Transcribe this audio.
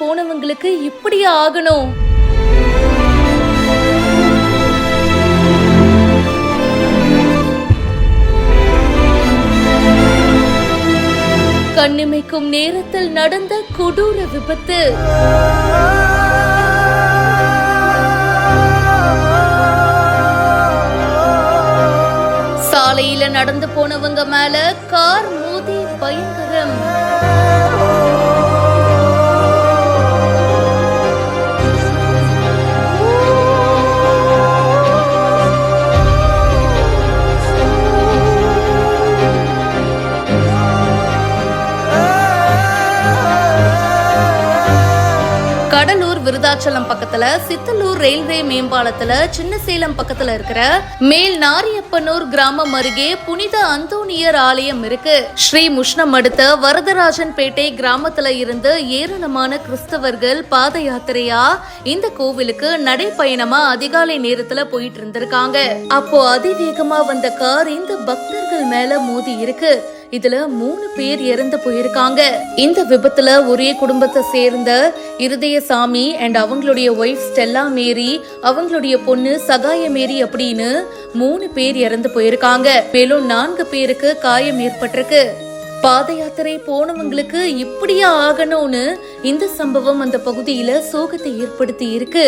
போனவங்களுக்கு இப்படியே ஆகணும். கண்ணிமைக்கும் நேரத்தில் நடந்த கொடூர விபத்து. சாலையில நடந்து போனவங்க மேல கார் மோதி பயங்கரம். கடலூர் விருதாச்சலம் பக்கத்துல சித்தலூர் ரயில்வே மேம்பாலத்துல சின்ன சேலம் பக்கத்துல இருக்கிற மேல் நாரியப்பனூர் கிராமம் அருகே புனித அந்தோனியர் ஆலயம் இருக்கு. ஸ்ரீ முஷ்ணம் அடுத்த வரதராஜன் பேட்டை கிராமத்துல இருந்து ஏராளமான கிறிஸ்தவர்கள் பாத யாத்திரையா இந்த கோவிலுக்கு நடைப்பயணமா அதிகாலை நேரத்துல போயிட்டு இருந்திருக்காங்க. அப்போ அதிவேகமா வந்த கார் இந்த பக்தர்கள் மேல மோதி இருக்கு. இதுல 3 பேர் இறந்து போயிருக்காங்க. இந்த விபத்துல ஒரே குடும்பத்தை சேர்ந்த இருதயசாமி அண்ட் அவங்களுடைய ஒய்ஃப் ஸ்டெல்லா மேரி, அவங்களுடைய பொண்ணு சகாய மேரி அப்படின்னு 3 பேர் இறந்து போயிருக்காங்க. மேலும் 4 பேருக்கு காயம் ஏற்பட்டிருக்கு. பாத யாத்திரை போனவங்களுக்கு இப்படியா ஆகணும்னு இந்த சம்பவம் அந்த பகுதியில சோகத்தை ஏற்படுத்தி இருக்கு.